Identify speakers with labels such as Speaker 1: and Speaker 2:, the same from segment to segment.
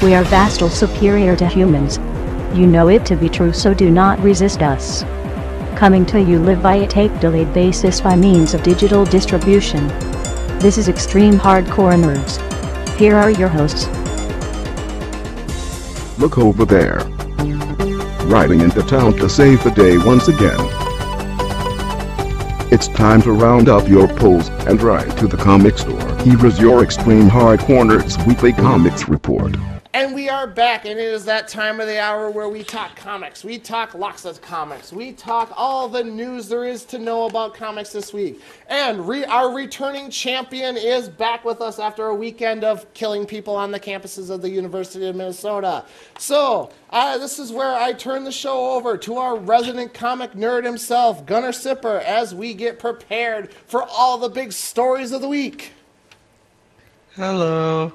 Speaker 1: We are vastly superior to humans. You know it to be true, so do not resist us. Coming to you live by a tape-delayed basis by means of digital distribution. This is Extreme Hardcore Nerds. Here are your hosts.
Speaker 2: Look over there. Riding into town to save the day once again. It's time to round up your pulls and ride to the comic store. Here is your Extreme Hardcore Nerds Weekly Comics Report.
Speaker 3: And we are back, and it is that time of the hour where we talk comics. We talk lots of comics. We talk all the news there is to know about comics this week. And our returning champion is back with us after a weekend of killing people on the campuses of the University of Minnesota. So, this is where I turn the show over to our resident comic nerd himself, Gunnar Sipper, as we get prepared for all the big stories of the week.
Speaker 4: Hello.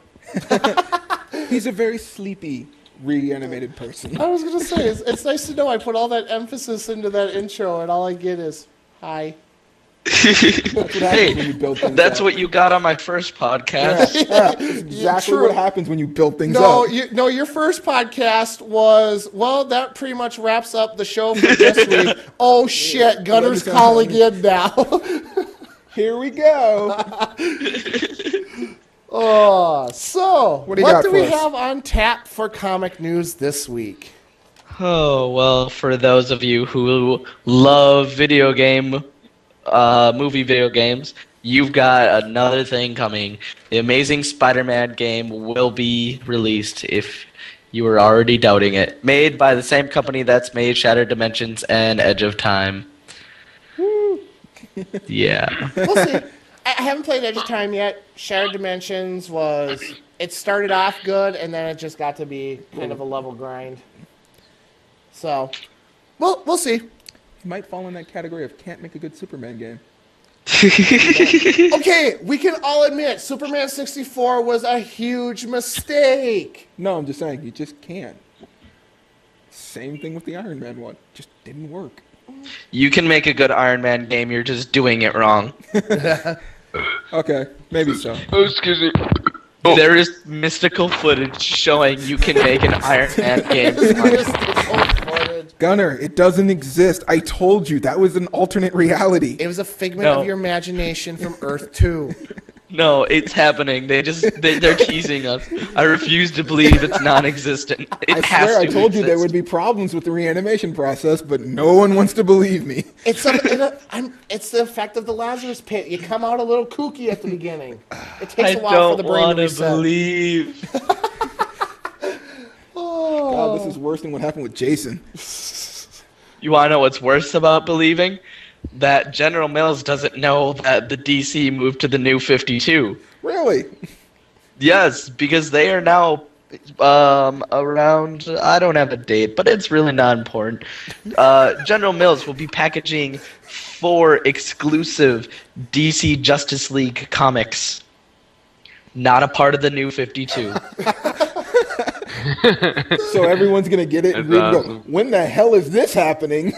Speaker 5: He's a very sleepy, reanimated person.
Speaker 3: I was going to say, it's nice to know I put all that emphasis into that intro, and all I get is, hi.
Speaker 4: That's what you got on my first podcast.
Speaker 5: Yeah, that's exactly what happens when you build things up.
Speaker 3: Your first podcast was, well, that pretty much wraps up the show for this week. Oh, shit, Gunner's calling in now.
Speaker 5: Here we go.
Speaker 3: So what do we have on tap for comic news this week?
Speaker 4: Oh, well, for those of you who love movie video games, you've got another thing coming. The Amazing Spider-Man game will be released, if you were already doubting it. Made by the same company that's made Shattered Dimensions and Edge of Time.
Speaker 3: Woo.
Speaker 4: Yeah.
Speaker 3: We'll see. I haven't played Edge of Time yet. Shattered Dimensions it started off good, and then it just got to be kind of a level grind. So, we'll see.
Speaker 5: He might fall in that category of can't make a good Superman game.
Speaker 3: Okay, we can all admit Superman 64 was a huge mistake.
Speaker 5: No, I'm just saying, you just can't. Same thing with the Iron Man one. Just didn't work.
Speaker 4: You can make a good Iron Man game, you're just doing it wrong.
Speaker 5: Okay, maybe so.
Speaker 4: Oh, excuse me. There is mystical footage showing you can make an Iron Man game.
Speaker 5: Gunner, it doesn't exist. I told you, that was an alternate reality.
Speaker 3: It was a figment of your imagination from Earth 2.
Speaker 4: No, it's happening. They're teasing us. I refuse to believe it's non-existent.
Speaker 5: I swear I told you there would be problems with the reanimation process, but no one wants to believe me.
Speaker 3: It's the effect of the Lazarus Pit. You come out a little kooky at the beginning. It takes a while for the brain to reset.
Speaker 4: I don't want to believe.
Speaker 5: God, this is worse than what happened with Jason.
Speaker 4: You want to know what's worse about believing? That General Mills doesn't know that the DC moved to the new 52.
Speaker 5: Really?
Speaker 4: Yes, because they are now around, I don't have a date, but it's really not important. General Mills will be packaging 4 exclusive DC Justice League comics. Not a part of the new 52.
Speaker 5: So everyone's going to get it and go, when the hell is this happening?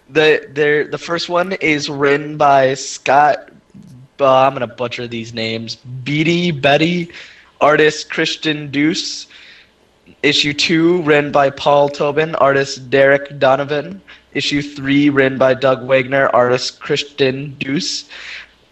Speaker 4: The first one is written by Scott, I'm going to butcher these names, Betty, artist Christian Deuce. Issue 2, written by Paul Tobin, artist Derek Donovan. Issue 3, written by Doug Wagner, artist Christian Deuce.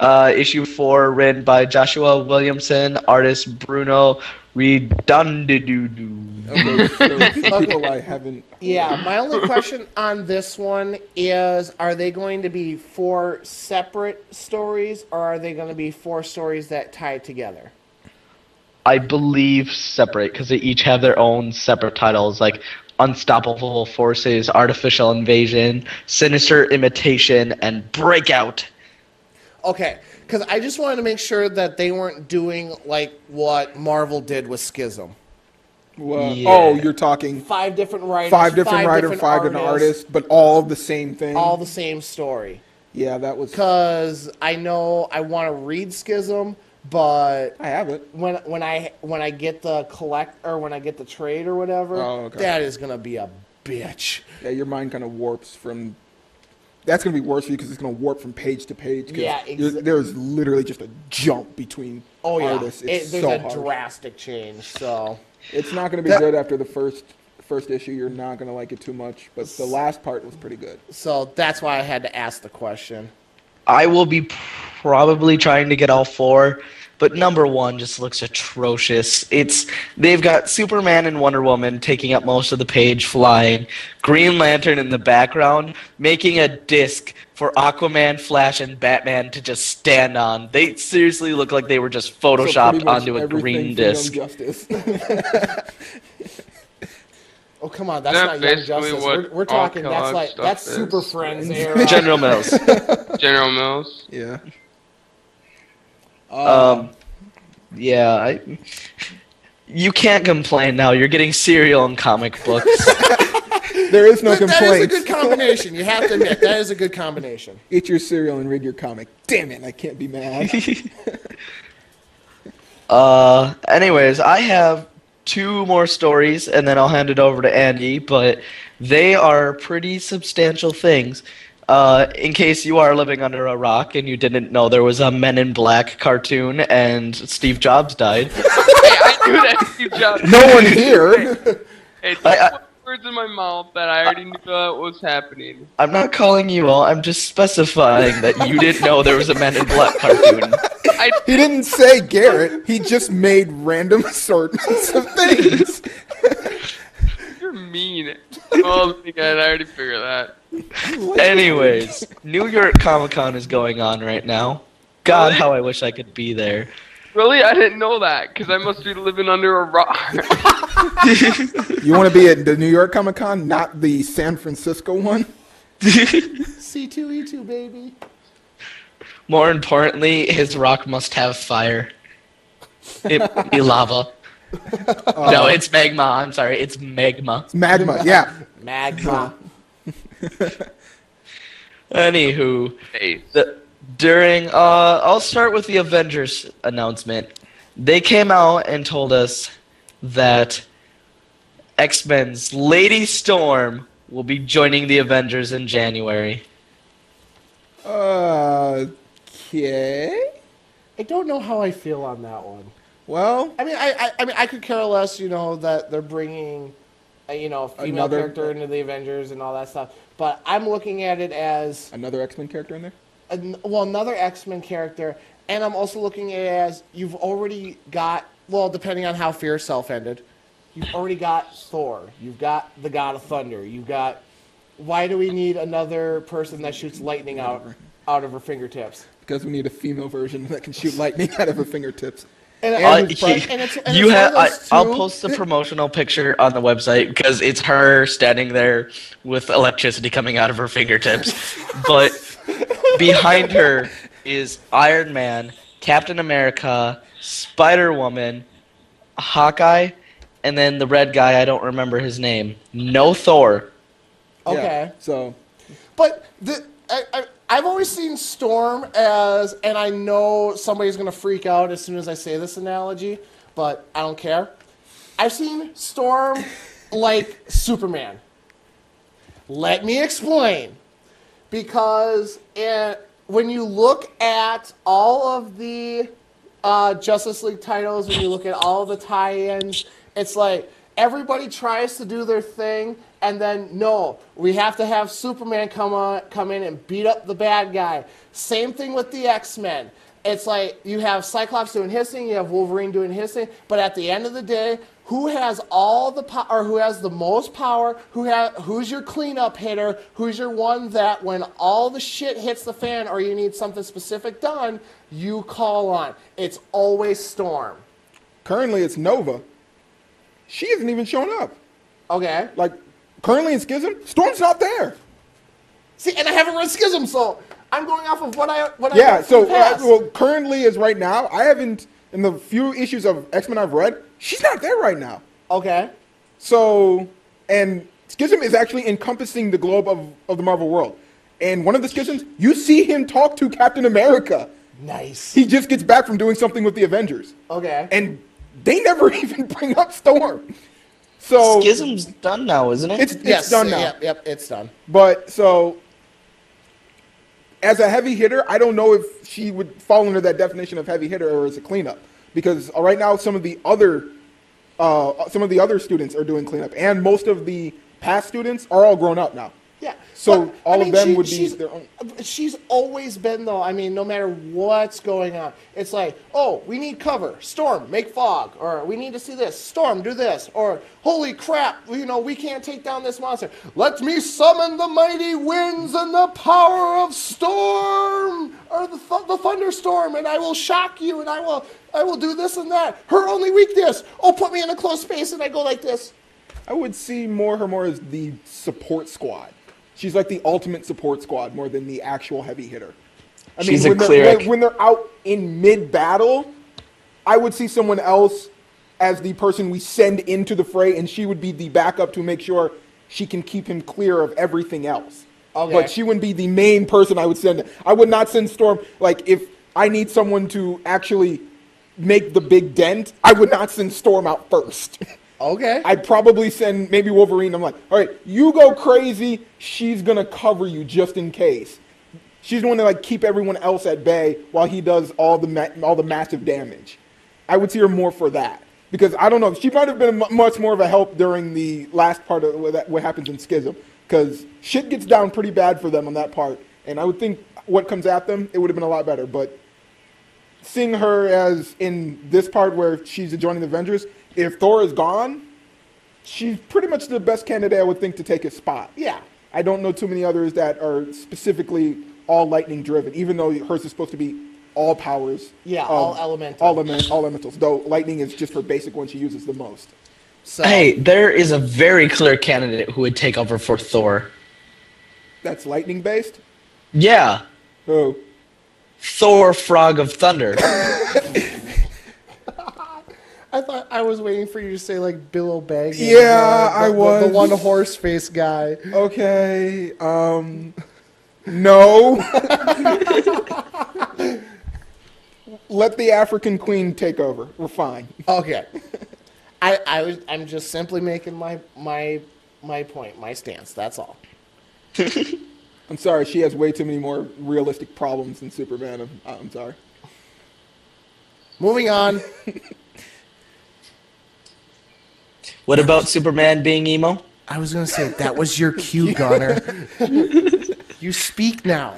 Speaker 4: Issue 4, written by Joshua Williamson, artist Bruno Redondidoodoo.
Speaker 5: People I haven't.
Speaker 3: Yeah, my only question on this one is, are they going to be 4 separate stories, or are they going to be 4 stories that tie together?
Speaker 4: I believe separate, because they each have their own separate titles, like Unstoppable Forces, Artificial Invasion, Sinister Imitation, and Breakout.
Speaker 3: Okay, because I just wanted to make sure that they weren't doing like what Marvel did with Schism.
Speaker 5: Well, yeah. Oh, you're talking
Speaker 3: 5 different writers,
Speaker 5: 5 different writers, 5 different artists, but all the same thing.
Speaker 3: All the same story.
Speaker 5: Yeah, that was
Speaker 3: because I know I want to read Schism, but
Speaker 5: I have it.
Speaker 3: When I get the when I get the trade or whatever, that is gonna be a bitch.
Speaker 5: Yeah, your mind kind of warps from that's going to be worse for you because it's going to warp from page to page. 'Cause
Speaker 3: Yeah,
Speaker 5: there's literally just a jump between artists. It's
Speaker 3: there's
Speaker 5: so
Speaker 3: a
Speaker 5: harsh.
Speaker 3: drastic change. So
Speaker 5: It's not going to be good after the first issue. You're not going to like it too much, but the last part was pretty good.
Speaker 3: So that's why I had to ask the question.
Speaker 4: I will be probably trying to get all 4, but number 1 just looks atrocious. They've got Superman and Wonder Woman taking up most of the page, flying, Green Lantern in the background, making a disc for Aquaman, Flash, and Batman to just stand on. They seriously look like they were just photoshopped onto a green disc.
Speaker 3: Oh, come on, that's not Young Justice. We're talking, that's Super Friends era.
Speaker 4: General Mills.
Speaker 6: General Mills.
Speaker 5: Yeah.
Speaker 4: Yeah, you can't complain now. You're getting cereal and comic books.
Speaker 5: There is no complaint.
Speaker 3: That is a good combination. You have to admit, that is a good combination.
Speaker 5: Eat your cereal and read your comic. Damn it, I can't be mad.
Speaker 4: Anyways, I have 2 more stories, and then I'll hand it over to Andy, but they are pretty substantial things. In case you are living under a rock and you didn't know there was a Men in Black cartoon and Steve Jobs died.
Speaker 6: Hey, I knew that Steve Jobs.
Speaker 5: No one here.
Speaker 6: Hey, don't put words in my mouth that I already knew that was happening.
Speaker 4: I'm not calling you all. I'm just specifying that you didn't know there was a Men in Black cartoon.
Speaker 5: He didn't say Garrett. He just made random assortments of things.
Speaker 6: You're mean. Oh my god, I already figured that.
Speaker 4: Anyways, New York Comic Con is going on right now. God,
Speaker 6: Really?
Speaker 4: how I wish I could be there.
Speaker 6: Really? I didn't know that, because I must be living under a rock.
Speaker 5: You want to be at the New York Comic Con, not the San Francisco one?
Speaker 3: C2E2, baby.
Speaker 4: More importantly, his rock must have fire. It be lava. No, it's magma. I'm sorry, it's magma.
Speaker 5: It's magma, yeah.
Speaker 3: Magma.
Speaker 4: Anywho,
Speaker 6: Hey.
Speaker 4: I'll start with the Avengers announcement. They came out and told us that X-Men's Lady Storm will be joining the Avengers in January.
Speaker 5: Okay.
Speaker 3: I don't know how I feel on that one.
Speaker 5: Well,
Speaker 3: I mean, I could care less, that they're bringing, female character into the Avengers and all that stuff. But I'm looking at it as
Speaker 5: another X-Men character in there?
Speaker 3: Another X-Men character, and I'm also looking at it as you've already got, depending on how Fear Self ended, you've already got Thor, you've got the God of Thunder, you've got. Why do we need another person that shoots lightning out of her fingertips?
Speaker 5: Because we need a female version that can shoot lightning out of her fingertips.
Speaker 4: I'll post the promotional picture on the website because it's her standing there with electricity coming out of her fingertips. But behind her is Iron Man, Captain America, Spider-Woman, Hawkeye, and then the red guy, I don't remember his name. No Thor.
Speaker 3: Okay.
Speaker 5: Yeah, so.
Speaker 3: But I've always seen Storm as, and I know somebody's going to freak out as soon as I say this analogy, but I don't care. I've seen Storm like Superman. Let me explain. Because when you look at all of the Justice League titles, when you look at all the tie-ins, it's like everybody tries to do their thing, and then, no, we have to have Superman come in and beat up the bad guy. Same thing with the X-Men. It's like you have Cyclops doing his thing, you have Wolverine doing his thing, but at the end of the day, who has all the power, or who has the most power, who's your cleanup hitter, who's your one that when all the shit hits the fan or you need something specific done, you call on. It's always Storm.
Speaker 5: Currently, it's Nova. She isn't even showing up.
Speaker 3: Okay.
Speaker 5: Like, currently in Schism, Storm's not there.
Speaker 3: See, and I haven't read Schism, so I'm going off of what I
Speaker 5: Yeah, so currently is right now. I haven't, in the few issues of X-Men I've read, she's not there right now.
Speaker 3: Okay.
Speaker 5: So, and Schism is actually encompassing the globe of the Marvel world. And one of the Schisms, you see him talk to Captain America.
Speaker 3: Nice.
Speaker 5: He just gets back from doing something with the Avengers.
Speaker 3: Okay.
Speaker 5: And they never even bring up Storm. So
Speaker 4: Schism's done now, isn't it?
Speaker 5: It's done now.
Speaker 3: Yep, it's done.
Speaker 5: But so as a heavy hitter, I don't know if she would fall under that definition of heavy hitter or as a cleanup, because right now some of the other students are doing cleanup, and most of the past students are all grown up now.
Speaker 3: Yeah.
Speaker 5: So
Speaker 3: but,
Speaker 5: all of them would be their own.
Speaker 3: She's always been, though, I mean, no matter what's going on, it's like, oh, we need cover. Storm, make fog. Or we need to see this. Storm, do this. Or, holy crap, we can't take down this monster. Let me summon the mighty winds and the power of storm. Or the thunderstorm, and I will shock you, and I will do this and that. Her only weakness. Oh, put me in a closed space, and I go like this.
Speaker 5: I would see her more as the support squad. She's like the ultimate support squad more than the actual heavy hitter. I
Speaker 4: She's
Speaker 5: mean,
Speaker 4: a cleric.
Speaker 5: when they're out in mid-battle, I would see someone else as the person we send into the fray, and she would be the backup to make sure she can keep him clear of everything else.
Speaker 3: Okay.
Speaker 5: But she wouldn't be the main person I would send. I would not send Storm. Like, if I need someone to actually make the big dent, I would not send Storm out first.
Speaker 3: Okay.
Speaker 5: I'd probably send maybe Wolverine. I'm like, all right, you go crazy. She's going to cover you just in case. She's the one to like keep everyone else at bay while he does all the massive damage. I would see her more for that. Because I don't know, she might have been much more of a help during the last part of what happens in Schism. Because shit gets down pretty bad for them on that part. And I would think what comes at them, it would have been a lot better. But seeing her as in this part where she's joining the Avengers, if Thor is gone, she's pretty much the best candidate I would think to take his spot.
Speaker 3: Yeah.
Speaker 5: I don't know too many others that are specifically all lightning driven, even though hers is supposed to be all powers.
Speaker 3: Yeah, all elemental.
Speaker 5: All elementals, though lightning is just her basic one she uses the most.
Speaker 3: So,
Speaker 4: Hey, there is a very clear candidate who would take over for Thor.
Speaker 5: That's lightning based?
Speaker 4: Yeah,
Speaker 5: Who?
Speaker 4: Thor, Frog of Thunder.
Speaker 3: I thought I was waiting for you to say like Bill Baggins.
Speaker 5: Yeah, I was.
Speaker 3: The one horse face guy.
Speaker 5: Okay, no. Let the African queen take over. We're fine.
Speaker 3: Okay. I'm just simply making my point, my stance. That's all.
Speaker 5: I'm sorry, she has way too many more realistic problems than Superman. I'm sorry.
Speaker 3: Moving on.
Speaker 4: What about Superman being emo?
Speaker 3: I was gonna say that was your cue, Gunner. You speak now.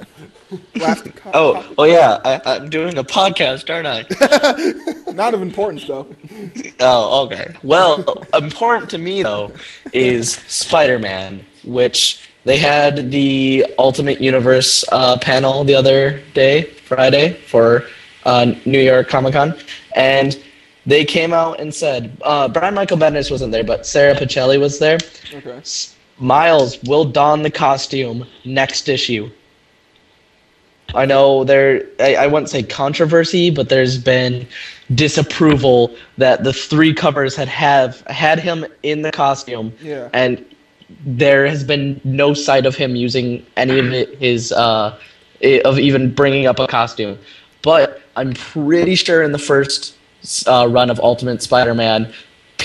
Speaker 4: Oh yeah, I'm doing a podcast, aren't I?
Speaker 5: Not of importance, though.
Speaker 4: Oh, okay. Well, important to me, though, is Spider-Man, which they had the Ultimate Universe panel the other day, Friday, for New York Comic-Con, and they came out and said, Brian Michael Bendis wasn't there, but Sarah Pichelli was there.
Speaker 5: Okay.
Speaker 4: Miles will don the costume next issue. I know I wouldn't say controversy, but there's been disapproval that the three covers had him in the costume,
Speaker 5: Yeah.
Speaker 4: and there has been no sight of him using any of his of even bringing up a costume. But I'm pretty sure in the first run of Ultimate Spider-Man,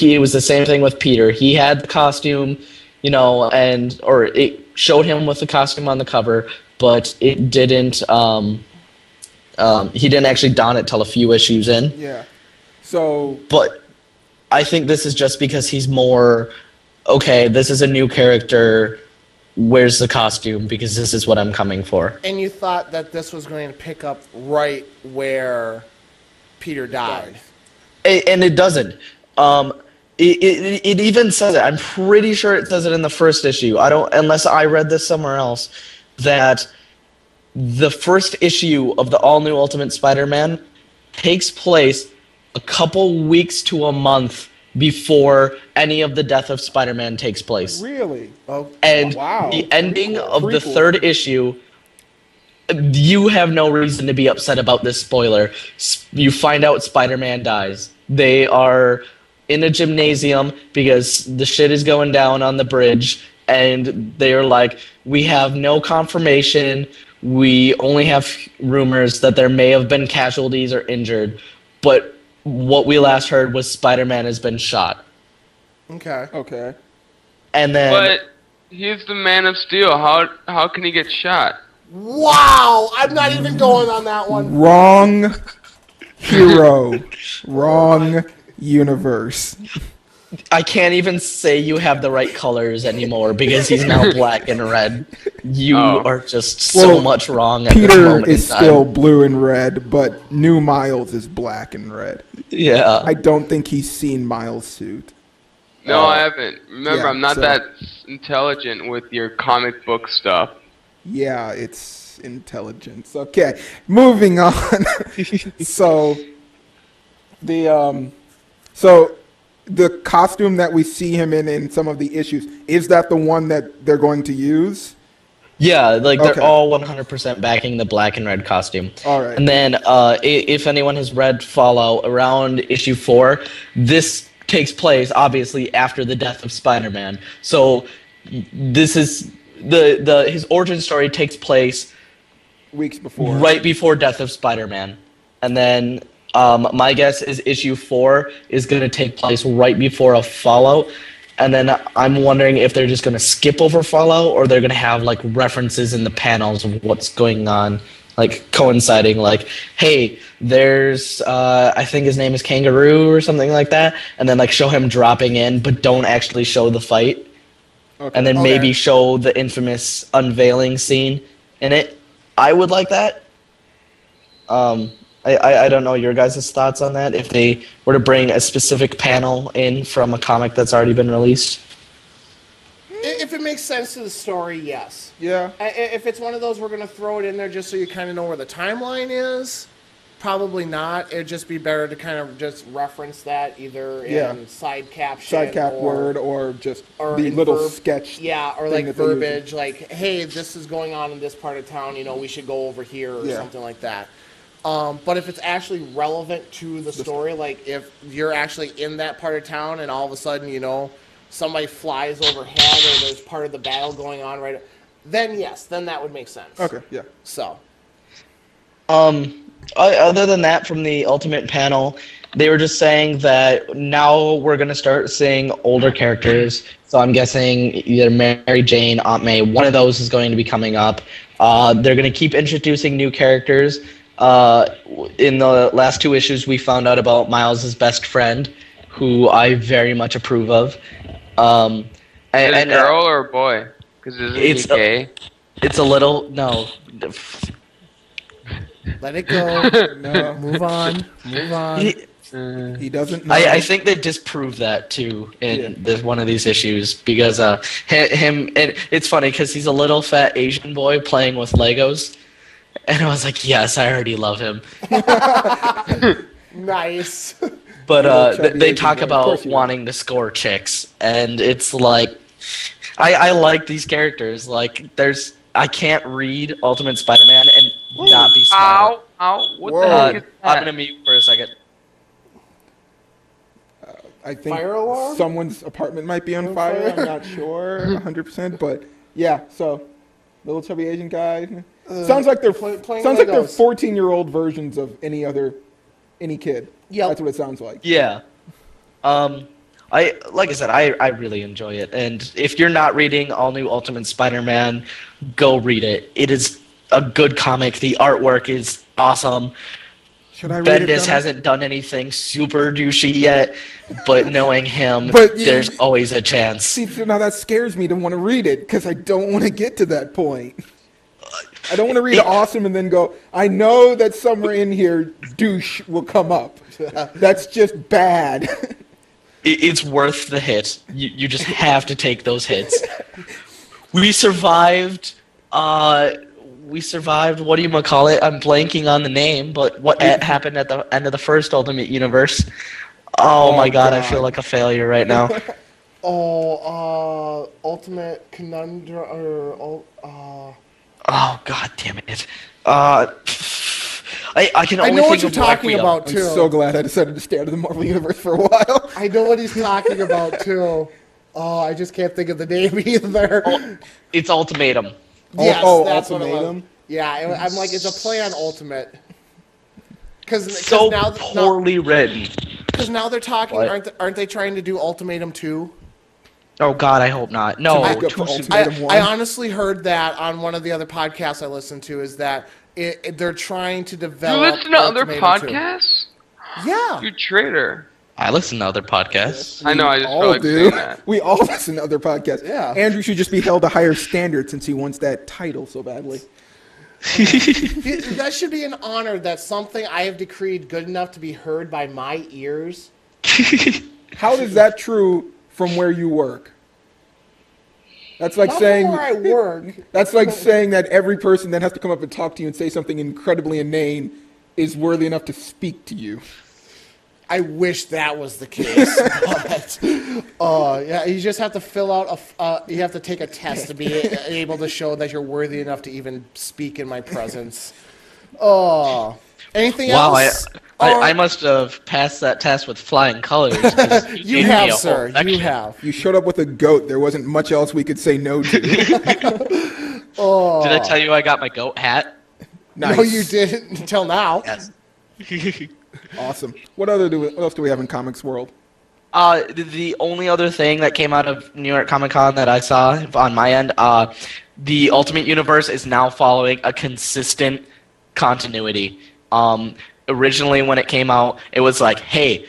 Speaker 4: it was the same thing with Peter. He had the costume, or it showed him with the costume on the cover, but it didn't. He didn't actually don it till a few issues in.
Speaker 5: Yeah. So.
Speaker 4: But I think this is just because he's more okay. This is a new character. Where's the costume? Because this is what I'm coming for.
Speaker 3: And you thought that this was going to pick up right where Peter died.
Speaker 4: And it doesn't. It even says it. I'm pretty sure it says it in the first issue. Unless I read this somewhere else, that the first issue of the all-new Ultimate Spider-Man takes place a couple weeks to a month before any of the death of Spider-Man takes place.
Speaker 5: Really? Oh,
Speaker 4: And
Speaker 5: wow.
Speaker 4: the ending of the
Speaker 5: Prequel.
Speaker 4: third issue, you have no reason to be upset about this spoiler. You find out Spider-Man dies. They are in a gymnasium because the shit is going down on the bridge, and they're like, we have no confirmation. We only have rumors that there may have been casualties or injured, but what we last heard was Spider-Man has been shot.
Speaker 3: Okay.
Speaker 5: Okay.
Speaker 4: And then
Speaker 6: But he's the Man of Steel. How can he get shot?
Speaker 3: Wow, I'm not even going on that one.
Speaker 5: Wrong hero. Wrong universe.
Speaker 4: I can't even say you have the right colors anymore because he's now black and red. You are just so much wrong at this
Speaker 5: Peter
Speaker 4: moment
Speaker 5: is
Speaker 4: in time.
Speaker 5: still blue and red, but new Miles is black and red.
Speaker 4: Yeah.
Speaker 5: I don't think he's seen Miles' suit.
Speaker 6: No, I haven't. Remember,
Speaker 5: yeah,
Speaker 6: I'm not
Speaker 5: so-
Speaker 6: that intelligent with your comic book stuff.
Speaker 5: Yeah, it's intelligence. Okay, moving on. So the costume that we see him in some of the issues, is that the one that they're going to use?
Speaker 4: Yeah, like
Speaker 5: Okay.
Speaker 4: they're all 100% backing the black and red costume.
Speaker 5: All right.
Speaker 4: And then if anyone has read Fallout around issue 4, this takes place obviously after the death of Spider-Man. So this is his origin story takes place
Speaker 5: Weeks before.
Speaker 4: right before death of Spider-Man. And then my guess is issue 4 is going to take place right before a Fallout. And then I'm wondering if they're just going to skip over Fallout or they're going to have like references in the panels of what's going on, like coinciding, like, hey, there's, I think his name is Kangaroo or something like that. And then like show him dropping in, but don't actually show the fight.
Speaker 5: Okay.
Speaker 4: And then maybe show the infamous unveiling scene in it. I would like that. I don't know your guys' thoughts on that. If they were to bring a specific panel in from a comic that's already been released.
Speaker 3: If it makes sense to the story, yes.
Speaker 5: Yeah.
Speaker 3: If it's one of those we're going to throw it in there just so you kind of know where the timeline is, probably not. It'd just be better to kind of just reference that either in side caption.
Speaker 5: Side cap word or just
Speaker 3: or
Speaker 5: the
Speaker 3: in
Speaker 5: little sketch.
Speaker 3: Yeah, or
Speaker 5: thing
Speaker 3: like
Speaker 5: that they're using.
Speaker 3: verbiage, like, hey, this is going on in this part of town, we should go over here or something like that. But if it's actually relevant to the story, like if you're actually in that part of town and all of a sudden, somebody flies overhead or there's part of the battle going on then yes, then that would make sense.
Speaker 5: Okay, yeah.
Speaker 3: So.
Speaker 4: Other than that, from the Ultimate panel, they were just saying that now we're going to start seeing older characters. So I'm guessing either Mary Jane, Aunt May, one of those is going to be coming up. They're going to keep introducing new characters. In the last 2 issues, we found out about Miles' best friend, who I very much approve of.
Speaker 6: Is it a girl or a boy? Because isn't he gay?
Speaker 4: It's a little... No.
Speaker 3: Let it go. No. Move on.
Speaker 5: He doesn't know.
Speaker 4: I think they disproved that too in one of these issues because him and it's funny because he's a little fat Asian boy playing with Legos, and I was like, yes, I already love him.
Speaker 3: Nice.
Speaker 4: But they talk about wanting to score chicks, and it's like I like these characters. Like I can't read Ultimate Spider-Man and not be smart.
Speaker 6: Ow! What the heck is that?
Speaker 4: I'm gonna mute for a second.
Speaker 5: I think
Speaker 3: Fire alarm?
Speaker 5: someone's apartment might be on fire. I'm not sure 100%, but yeah. So little chubby Asian guy. Sounds like they're
Speaker 3: playing
Speaker 5: sounds like they're
Speaker 3: Legos.
Speaker 5: 14-year-old versions of any kid.
Speaker 3: Yep.
Speaker 5: That's what it sounds like.
Speaker 4: Yeah. Like I said, I really enjoy it. And if you're not reading All New Ultimate Spider-Man, go read it. It is a good comic. The artwork is awesome.
Speaker 5: Should I read it?
Speaker 4: Bendis hasn't done anything super douchey yet, but knowing him,
Speaker 5: But,
Speaker 4: there's always a chance.
Speaker 5: See, now that scares me to want to read it because I don't want to get to that point. I don't want to read awesome and then go, I know that somewhere in here douche will come up. That's just bad.
Speaker 4: It's worth the hit. You just have to take those hits. We survived. What do you call it? I'm blanking on the name, but what happened at the end of the first Ultimate Universe? Oh my God, I feel like a failure right now.
Speaker 3: Ultimate Conundrum,
Speaker 4: Oh God damn it! I can only
Speaker 3: I know what
Speaker 4: think
Speaker 3: you're
Speaker 4: of Black
Speaker 3: talking
Speaker 4: Widow.
Speaker 3: about
Speaker 5: I'm
Speaker 3: too.
Speaker 5: so glad I decided to stay out of the Marvel Universe for a while.
Speaker 3: I know what he's talking about too. Oh, I just can't think of the name either.
Speaker 4: It's Ultimatum.
Speaker 3: Yes, that's
Speaker 5: Ultimatum?
Speaker 3: what it was. Yeah, I'm like, it's a play on Ultimate. Because
Speaker 4: So
Speaker 3: now,
Speaker 4: poorly written.
Speaker 3: because now they're talking.
Speaker 4: What?
Speaker 3: Aren't they trying to do Ultimatum 2?
Speaker 4: Oh God, I hope not. No,
Speaker 5: Make up
Speaker 4: too
Speaker 5: for
Speaker 4: soon.
Speaker 5: Ultimatum
Speaker 3: I
Speaker 5: 1.
Speaker 3: honestly heard that on one of the other podcasts I listened to, is that they're trying to
Speaker 6: You
Speaker 3: develop
Speaker 6: listen to other
Speaker 3: Ultimatum 2.
Speaker 6: podcasts?
Speaker 3: Yeah.
Speaker 6: You traitor.
Speaker 4: I listen to other podcasts.
Speaker 6: I know, I just felt
Speaker 5: all
Speaker 6: like
Speaker 5: do.
Speaker 6: saying that.
Speaker 5: We all listen to other podcasts.
Speaker 3: Yeah.
Speaker 5: Andrew should just be held to higher standards since he wants that title so badly.
Speaker 3: That should be an honor, that something I have decreed good enough to be heard by my ears.
Speaker 5: How is that true from where you work? That's like
Speaker 3: Not
Speaker 5: saying
Speaker 3: from where I work.
Speaker 5: that's like saying that every person that has to come up and talk to you and say something incredibly inane is worthy enough to speak to you.
Speaker 3: I wish that was the case. But, yeah, you just have to fill out you have to take a test to be able to show that you're worthy enough to even speak in my presence. Anything
Speaker 4: Wow,
Speaker 3: else?
Speaker 4: I must have passed that test with flying colors. 'cause
Speaker 3: You
Speaker 4: gave me a
Speaker 3: have,
Speaker 4: whole
Speaker 3: sir. You
Speaker 4: section.
Speaker 3: have.
Speaker 5: You showed up with a goat. There wasn't much else we could say no to.
Speaker 4: Did I tell you I got my goat hat?
Speaker 5: Nice.
Speaker 3: No, you didn't until now.
Speaker 4: Yes.
Speaker 5: Awesome. What else do we have in comics world?
Speaker 4: The only other thing that came out of New York Comic Con that I saw on my end, the Ultimate Universe is now following a consistent continuity. Originally, when it came out, it was like, hey,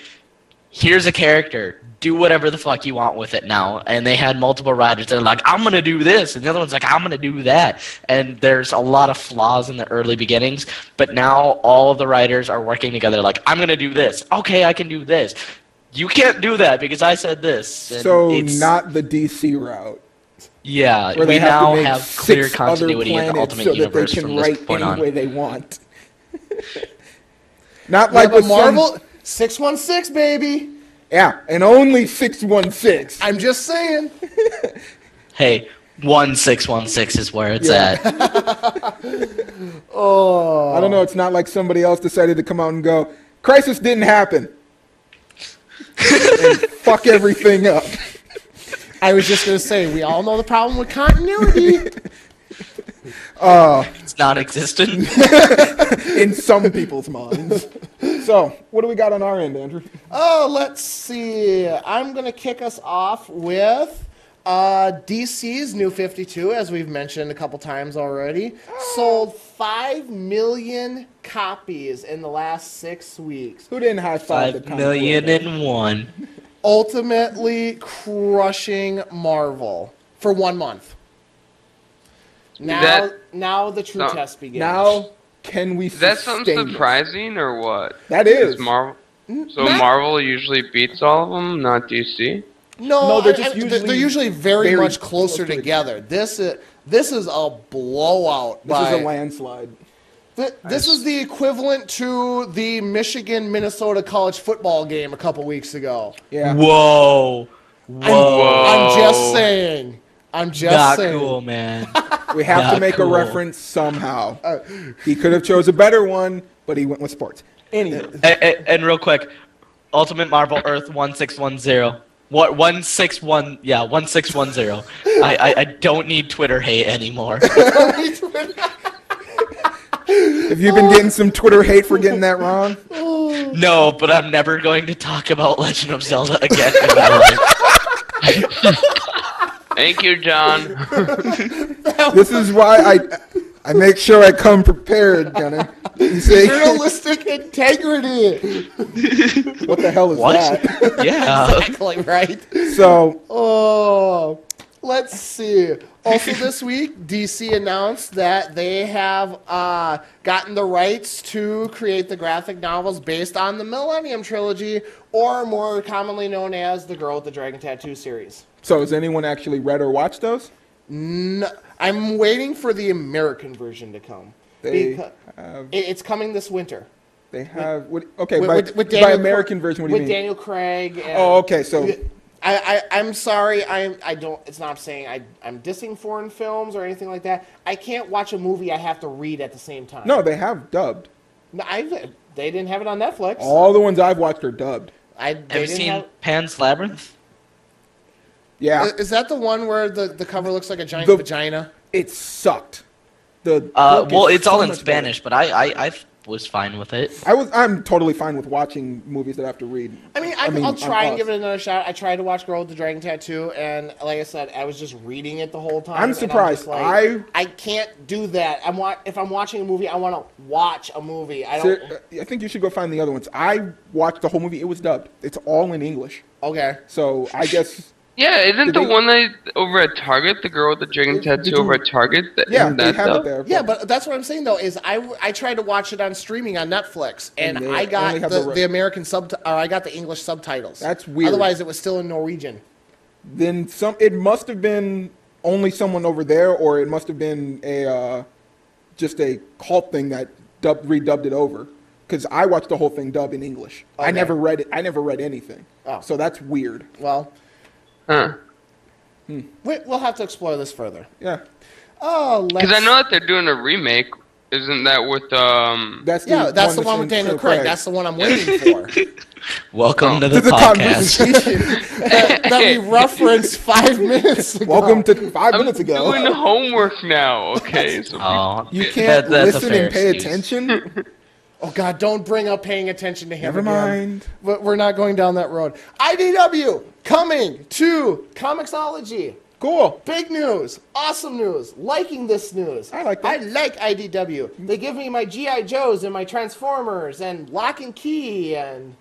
Speaker 4: here's a character. Do whatever the fuck you want with it now. And they had multiple writers that are like, I'm going to do this. And the other one's like, I'm going to do that. And there's a lot of flaws in the early beginnings. But now all of the writers are working together like, I'm going to do this. Okay, I can do this. You can't do that because I said this. And
Speaker 5: So
Speaker 4: it's-
Speaker 5: not the DC route.
Speaker 4: Yeah,
Speaker 5: Where
Speaker 4: we
Speaker 5: they have
Speaker 4: now
Speaker 5: to make
Speaker 4: have clear
Speaker 5: 6 other
Speaker 4: continuity in the
Speaker 5: planets
Speaker 4: Ultimate
Speaker 5: so that they
Speaker 4: Universe
Speaker 5: can
Speaker 4: from this
Speaker 5: write
Speaker 4: point
Speaker 5: any
Speaker 4: on.
Speaker 5: way they want. Not
Speaker 3: Yeah,
Speaker 5: like
Speaker 3: but
Speaker 5: with
Speaker 3: Marvel 616, baby.
Speaker 5: Yeah, and only 616.
Speaker 3: I'm just saying.
Speaker 4: Hey, 1616 is where it's
Speaker 5: Yeah.
Speaker 4: at.
Speaker 5: I don't know. It's not like somebody else decided to come out and go, Crisis didn't happen. And fuck everything up.
Speaker 3: I was just going to say, we all know the problem with continuity.
Speaker 4: It's non-existent.
Speaker 5: In some people's minds. So, what do we got on our end, Andrew?
Speaker 3: Let's see. I'm going to kick us off with DC's New 52, as we've mentioned a couple times already. Sold 5 million copies in the last 6 weeks.
Speaker 5: Who didn't high five the
Speaker 4: 5,000,001.
Speaker 3: Ultimately crushing Marvel for 1 month. Now the true test begins.
Speaker 5: Now, can we
Speaker 6: Is that
Speaker 5: sustain
Speaker 6: something
Speaker 5: this?
Speaker 6: surprising or what?
Speaker 5: That is.
Speaker 6: Marvel. So Marvel usually beats all of them, not DC.
Speaker 3: No,
Speaker 5: they're just
Speaker 3: they're usually very much closer
Speaker 5: close to
Speaker 3: together. This is a blowout.
Speaker 5: This is a landslide.
Speaker 3: This is the equivalent to the Michigan-Minnesota college football game a couple weeks ago.
Speaker 5: Yeah.
Speaker 4: Whoa.
Speaker 3: I'm just saying. I'm just
Speaker 4: Not
Speaker 3: saying.
Speaker 4: cool, man.
Speaker 5: We have to
Speaker 4: Not
Speaker 5: make
Speaker 4: cool.
Speaker 5: a reference somehow. He could have chose a better one, but he went with sports. Anyway.
Speaker 4: And real quick, Ultimate Marvel Earth 1610. What 161? Yeah, 1610. I don't need Twitter hate anymore.
Speaker 5: Have you been getting some Twitter hate for getting that wrong?
Speaker 4: No, but I'm never going to talk about Legend of Zelda again in my life.
Speaker 6: Thank you, John.
Speaker 5: This is why I make sure I come prepared, Gunnar. You say,
Speaker 3: Journalistic integrity.
Speaker 5: what the hell is
Speaker 4: What?
Speaker 5: that?
Speaker 4: Yeah.
Speaker 3: Exactly right.
Speaker 5: So,
Speaker 3: Let's see. Also this week, DC announced that they have gotten the rights to create the graphic novels based on the Millennium Trilogy, or more commonly known as the Girl with the Dragon Tattoo series.
Speaker 5: so has anyone actually read or watched those?
Speaker 3: No, I'm waiting for the American version to come. It's coming this winter.
Speaker 5: They have. By
Speaker 3: Daniel
Speaker 5: American version, what do you
Speaker 3: with
Speaker 5: mean?
Speaker 3: Daniel Craig. And
Speaker 5: Oh, okay. So
Speaker 3: I'm sorry. I don't. It's not saying I'm dissing foreign films or anything like that. I can't watch a movie I have to read at the same time.
Speaker 5: no, they have dubbed.
Speaker 3: No, they didn't have it on Netflix.
Speaker 5: All the ones I've watched are dubbed.
Speaker 4: Have you seen Pan's Labyrinth?
Speaker 5: Yeah,
Speaker 3: Is that the one where the cover looks like a giant vagina?
Speaker 5: it sucked. The book
Speaker 4: Well,
Speaker 5: is
Speaker 4: it's all
Speaker 5: so
Speaker 4: in
Speaker 5: much
Speaker 4: Spanish, but I was fine with it.
Speaker 5: I'm totally fine with watching movies that I have to read.
Speaker 3: I'll try and give it another shot. I tried to watch Girl with the Dragon Tattoo, and like I said, I was just reading it the whole time.
Speaker 5: I'm surprised.
Speaker 3: I can't do that. If I'm watching a movie, I want to watch a movie. I
Speaker 5: think you should go find the other ones. I watched the whole movie. It was dubbed. It's all in English.
Speaker 3: Okay.
Speaker 5: So I guess.
Speaker 6: Yeah, isn't the one that over at Target, the girl with the dragon tattoo over at Target?
Speaker 5: Yeah, they have it there.
Speaker 3: Yeah, but that's what I'm saying though is I tried to watch it on streaming on Netflix, and I got the American I got the English subtitles.
Speaker 5: That's weird.
Speaker 3: Otherwise, it was still in Norwegian.
Speaker 5: Then it must have been only someone over there, or it must have been just a cult thing that redubbed it over. Because I watched the whole thing dubbed in English. Okay. I never read it. I never read anything. Oh. So that's weird.
Speaker 3: Well. We'll have to explore this further.
Speaker 5: Yeah.
Speaker 3: Oh,
Speaker 6: because I know that they're doing a remake. Isn't that with
Speaker 3: That's the one with Daniel Craig. That's the one I'm waiting for.
Speaker 4: Welcome to the podcast
Speaker 3: that we referenced 5 minutes ago.
Speaker 5: Welcome to 5 minutes ago.
Speaker 6: I'm doing homework now. Okay.
Speaker 4: So
Speaker 5: you can't listen and pay attention.
Speaker 3: Oh, God, don't bring up paying attention to him.
Speaker 5: Never mind.
Speaker 3: But we're not going down that road. IDW coming to Comixology.
Speaker 5: Cool.
Speaker 3: Big news. Awesome news. Liking this news.
Speaker 5: I like that.
Speaker 3: I like IDW. They give me my G.I. Joes and my Transformers and Lock and Key. And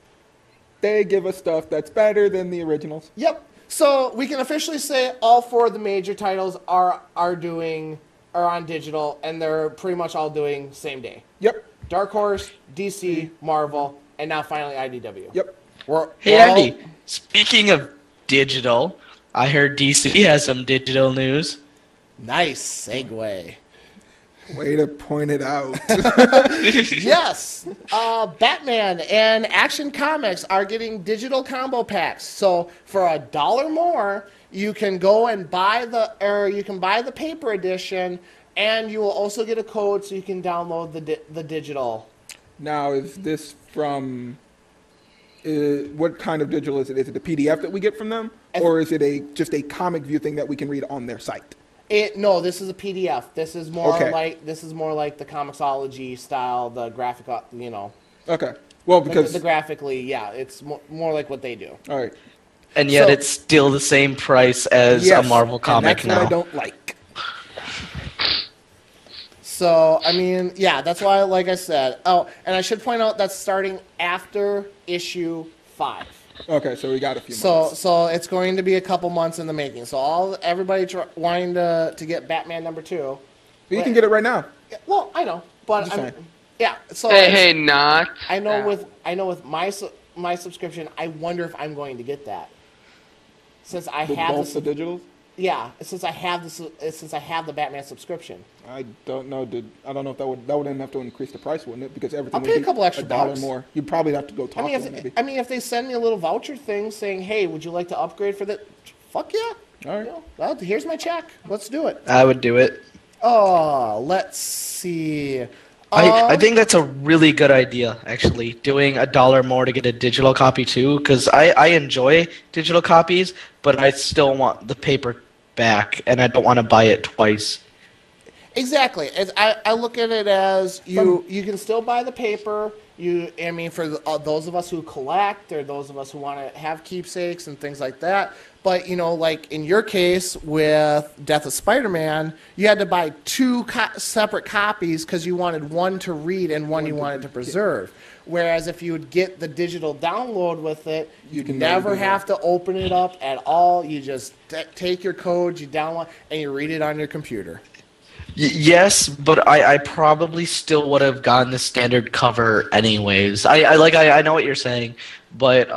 Speaker 5: they give us stuff that's better than the originals.
Speaker 3: Yep. So we can officially say all 4 of the major titles are on digital, and they're pretty much all doing same day.
Speaker 5: Yep.
Speaker 3: Dark Horse, DC, Marvel, and now finally IDW.
Speaker 5: Yep.
Speaker 4: Hey, Andy, speaking of digital, I heard DC has some digital news.
Speaker 3: Nice segue.
Speaker 5: Way to point it out.
Speaker 3: Yes. Batman and Action Comics are getting digital combo packs. So for $1 more, you can go and buy the paper edition, and you will also get a code so you can download the digital.
Speaker 5: Now, is this from... what kind of digital is it? Is it a PDF that we get from them? Or is it just a comic view thing that we can read on their site?
Speaker 3: No, this is a PDF. This is more like the Comixology style, the graphic,
Speaker 5: Okay. Well, because...
Speaker 3: The graphically, yeah, it's more like what they do.
Speaker 5: All right.
Speaker 4: And yet it's still the same price as a Marvel comic
Speaker 5: and that's
Speaker 4: now.
Speaker 5: What I don't like.
Speaker 3: So, that's why, like I said... Oh, and I should point out that's starting after issue 5.
Speaker 5: Okay, so we got a few months.
Speaker 3: So it's going to be a couple months in the making. So everybody wanting to get Batman #2...
Speaker 5: But you can get it right now.
Speaker 3: Well, I know, but So
Speaker 6: hey, not...
Speaker 3: I know with my subscription, I wonder if I'm going to get that. Since I have
Speaker 5: both the digitals?
Speaker 3: Yeah, since I have the Batman subscription.
Speaker 5: I don't know. I don't know if that wouldn't have to increase the price, wouldn't it? Because everything
Speaker 3: I'll pay a couple extra
Speaker 5: $1 more. You'd probably have to go talk to them. Maybe.
Speaker 3: If they send me a little voucher thing saying, "Hey, would you like to upgrade for that?" Fuck yeah!
Speaker 5: All right.
Speaker 3: Well, here's my check. Let's do it.
Speaker 4: I would do it.
Speaker 3: Oh, let's see.
Speaker 4: I think that's a really good idea, actually, doing $1 more to get a digital copy too, because I enjoy digital copies, but I still want the paper back, and I don't want to buy it twice.
Speaker 3: Exactly. I look at it as you can still buy the paper. For those of us who collect, or those of us who want to have keepsakes and things like that. But, like in your case with Death of Spider-Man, you had to buy 2 separate copies because you wanted one to read and one you wanted to preserve. Whereas if you would get the digital download with it, you never have to open it up at all. You just take your code, you download, and you read it on your computer.
Speaker 4: Yes, but I probably still would have gotten the standard cover anyways. I know what you're saying, but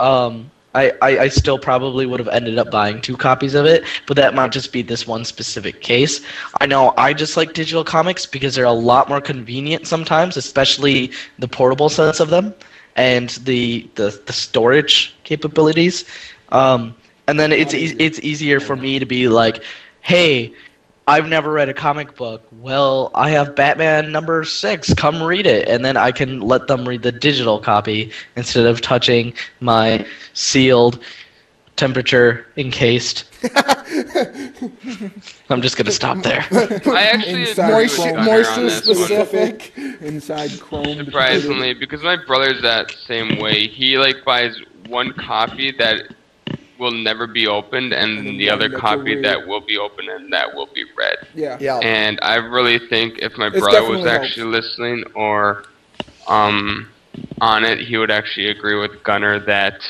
Speaker 4: I still probably would have ended up buying 2 copies of it, but that might just be this one specific case. I know I just like digital comics because they're a lot more convenient sometimes, especially the portable sense of them and the storage capabilities. And then it's easier for me to be like, hey, I've never read a comic book. Well, I have Batman #6. Come read it. And then I can let them read the digital copy instead of touching my sealed temperature encased. I'm just gonna stop there.
Speaker 6: I actually
Speaker 5: Inside
Speaker 6: agree with
Speaker 5: Chrome.
Speaker 6: Gunner on
Speaker 3: Moisture
Speaker 6: this one.
Speaker 3: specific.
Speaker 5: Inside Chrome.
Speaker 6: Surprisingly, because my brother's that same way. He like buys one copy that will never be opened, and
Speaker 5: then
Speaker 6: the
Speaker 5: one
Speaker 6: other
Speaker 5: that you'll
Speaker 6: copy
Speaker 5: read.
Speaker 6: that will be opened and that will be read.
Speaker 5: Yeah.
Speaker 3: Yeah.
Speaker 6: And I really think if my
Speaker 5: It's
Speaker 6: brother was
Speaker 5: definitely
Speaker 6: actually listening or on it, he would actually agree with Gunner that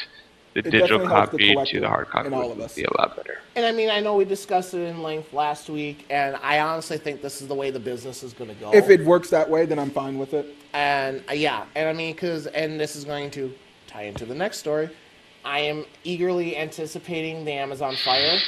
Speaker 6: the
Speaker 5: It
Speaker 6: digital
Speaker 5: definitely helps the
Speaker 6: copy to
Speaker 5: collector
Speaker 6: the hard copy
Speaker 5: in all of us.
Speaker 6: would be a lot better.
Speaker 3: And I mean, I know we discussed it in length last week, and I honestly think this is the way the business is going to go.
Speaker 5: If it works that way, then I'm fine with it.
Speaker 3: And yeah, and I mean, and this is going to tie into the next story. I am eagerly anticipating the Amazon Fire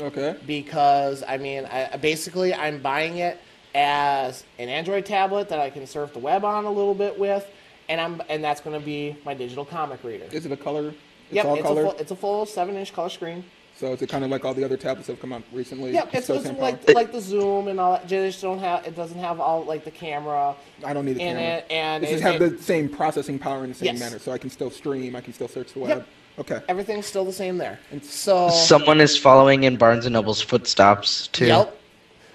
Speaker 5: Okay.
Speaker 3: because I mean, basically, I'm buying it as an Android tablet that I can surf the web on a little bit with, and that's going to be my digital comic reader.
Speaker 5: Is it a color?
Speaker 3: Yep,
Speaker 5: all color.
Speaker 3: it's a full 7-inch color screen.
Speaker 5: So is it kind of like all the other tablets that have come out recently?
Speaker 3: Yep, it's
Speaker 5: Still same power?
Speaker 3: like the zoom and all that. It doesn't have all like the camera
Speaker 5: I don't need the
Speaker 3: in
Speaker 5: camera.
Speaker 3: it, and
Speaker 5: It just have the same processing power in the same
Speaker 3: Yes.
Speaker 5: manner, so I can still stream. I can still search the web.
Speaker 3: Yep.
Speaker 5: Okay.
Speaker 3: everything's still the same there. So
Speaker 4: Someone is following in Barnes and Noble's footsteps too.
Speaker 3: Yep.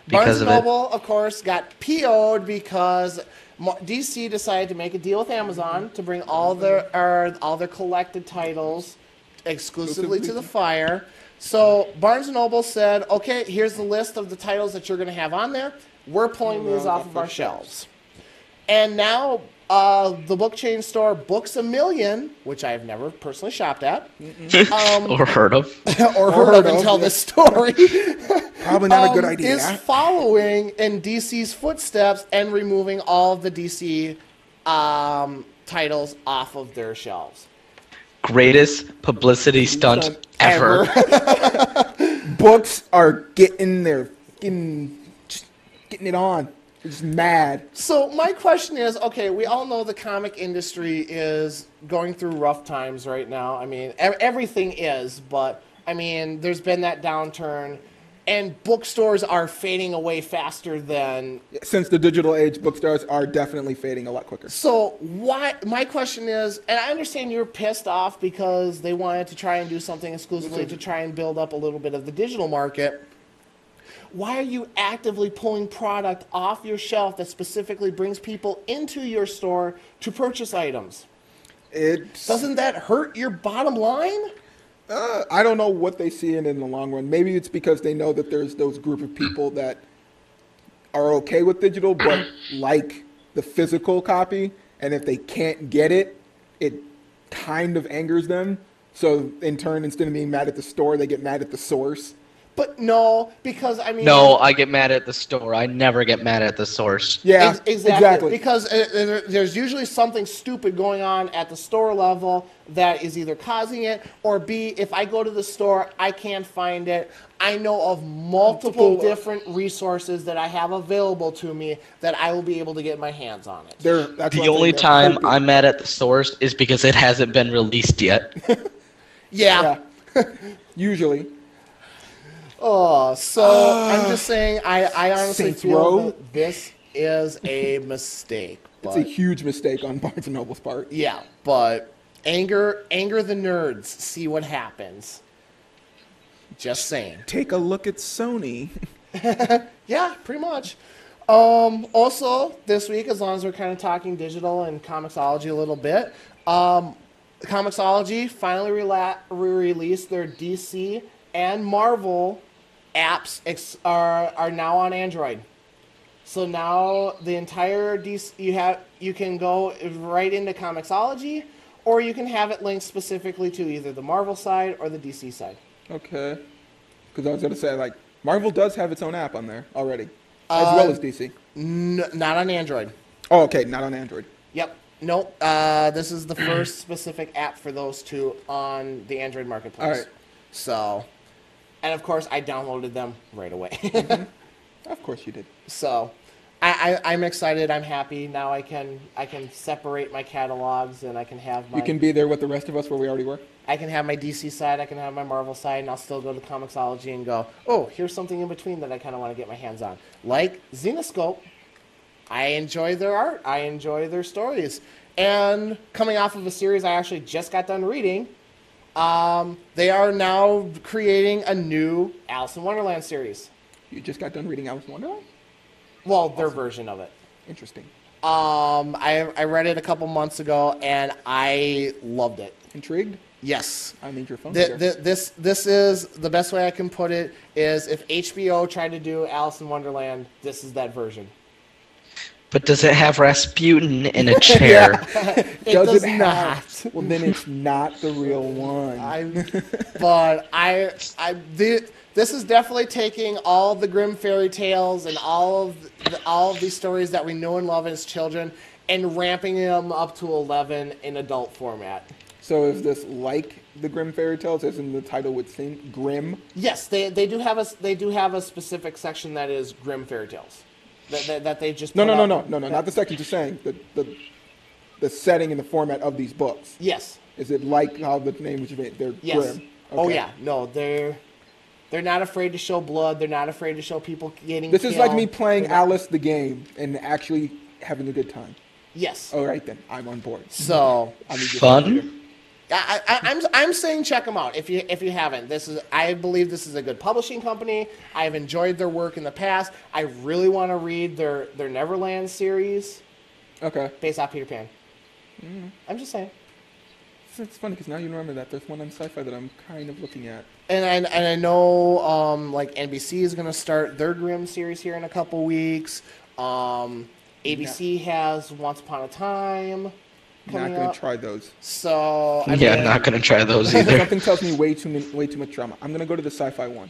Speaker 4: Because
Speaker 3: Barnes
Speaker 4: of
Speaker 3: and
Speaker 4: it.
Speaker 3: Noble, of course, got PO'd because DC decided to make a deal with Amazon to bring all their collected titles exclusively to the Fire. So Barnes and Noble said, "Okay, here's the list of the titles that you're going to have on there. We're pulling these off of our shelves." And now the book chain store Books A Million, which I have never personally shopped at,
Speaker 4: Or heard of.
Speaker 3: or heard of until this story.
Speaker 5: Probably not a good idea.
Speaker 3: Is following in DC's footsteps and removing all of the DC titles off of their shelves.
Speaker 4: Greatest publicity stunt ever.
Speaker 5: Books are getting it on. They're just mad.
Speaker 3: So my question is, okay, we all know the comic industry is going through rough times right now. I mean, everything is, but I mean, there's been that downturn, and bookstores are fading away faster than.
Speaker 5: Since the digital age, bookstores are definitely fading a lot quicker.
Speaker 3: So why? My question is, and I understand you're pissed off because they wanted to try and do something exclusively to try and build up a little bit of the digital market. Why are you actively pulling product off your shelf that specifically brings people into your store to purchase items? Doesn't that hurt your bottom line?
Speaker 5: I don't know what they see in the long run. Maybe it's because they know that there's those group of people that are okay with digital but like the physical copy, and if they can't get it, it kind of angers them. So in turn, instead of being mad at the store, they get mad at the source.
Speaker 3: But no, because I mean...
Speaker 4: No, I get mad at the store. I never get mad at the source.
Speaker 5: Yeah,
Speaker 3: exactly. Because there's usually something stupid going on at the store level that is either causing it, or B, if I go to the store, I can't find it. I know of multiple different resources that I have available to me that I will be able to get my hands on it.
Speaker 4: The only time I'm mad at the source is because it hasn't been released yet.
Speaker 3: Yeah.
Speaker 5: Usually.
Speaker 3: Oh, so I'm just saying, I honestly
Speaker 5: Saints
Speaker 3: feel
Speaker 5: Row?
Speaker 3: that this is a mistake.
Speaker 5: It's a huge mistake on Barnes & Noble's part.
Speaker 3: Yeah, but anger the nerds. See what happens. Just saying.
Speaker 5: Take a look at Sony.
Speaker 3: Yeah, pretty much. Also, this week, as long as we're kind of talking digital and Comixology a little bit, Comixology finally released their DC and Marvel apps are now on Android. So now the entire DC you can go right into Comixology, or you can have it linked specifically to either the Marvel side or the DC side.
Speaker 5: Okay. Because I was going to say, like, Marvel does have its own app on there already, as well as DC.
Speaker 3: Not on Android.
Speaker 5: Oh, okay, not on Android.
Speaker 3: Yep. Nope. This is the first specific app for those two on the Android marketplace.
Speaker 5: All right.
Speaker 3: So, and of course, I downloaded them right away.
Speaker 5: Of course you did.
Speaker 3: So, I'm excited. I'm happy. Now I can separate my catalogs, and I can have my...
Speaker 5: You can be there with the rest of us where we already were?
Speaker 3: I can have my DC side, I can have my Marvel side, and I'll still go to Comixology and go, oh, here's something in between that I kind of want to get my hands on. Like Xenoscope. I enjoy their art. I enjoy their stories. And coming off of a series I actually just got done reading, They are now creating a new Alice in Wonderland series.
Speaker 5: You just got done reading Alice in Wonderland?
Speaker 3: Well, their version of it.
Speaker 5: Interesting.
Speaker 3: I read it a couple months ago, and I loved it.
Speaker 5: Intrigued?
Speaker 3: Yes.
Speaker 5: I need your phone.
Speaker 3: This is the best way I can put it is if HBO tried to do Alice in Wonderland, this is that version.
Speaker 4: But does it have Rasputin in a chair?
Speaker 3: It does not.
Speaker 5: Well, then it's not the real one.
Speaker 3: This is definitely taking all the Grimm fairy tales and all of these stories that we know and love as children and ramping them up to 11 in adult format.
Speaker 5: So is this like the Grimm fairy tales, as in the title would seem, Grimm?
Speaker 3: Yes, they do have a specific section that is Grimm fairy tales. That they just
Speaker 5: No, not the section. Just saying the setting and the format of these books.
Speaker 3: Yes.
Speaker 5: Is it like how the name was made? They're
Speaker 3: yes.
Speaker 5: Grimm. Okay.
Speaker 3: Oh yeah, no, they're not afraid to show blood. They're not afraid to show people getting.
Speaker 5: This
Speaker 3: killed.
Speaker 5: is like me playing Alice the game and actually having a good time.
Speaker 3: Yes.
Speaker 5: All right then, I'm on board.
Speaker 3: So
Speaker 4: fun.
Speaker 3: I'm saying check them out if you haven't. I believe this is a good publishing company. I've enjoyed their work in the past. I really want to read their Neverland series.
Speaker 5: Okay.
Speaker 3: Based off Peter Pan. I'm just saying.
Speaker 5: It's funny because now you remember that there's one on Sci-Fi that I'm kind of looking at.
Speaker 3: And I know like NBC is going to start their Grimm series here in a couple weeks. ABC has Once Upon a Time.
Speaker 5: Not going to try those.
Speaker 3: So
Speaker 4: I'm not going to try those either.
Speaker 5: Something tells me way too much drama. I'm going to go to the Sci-Fi one.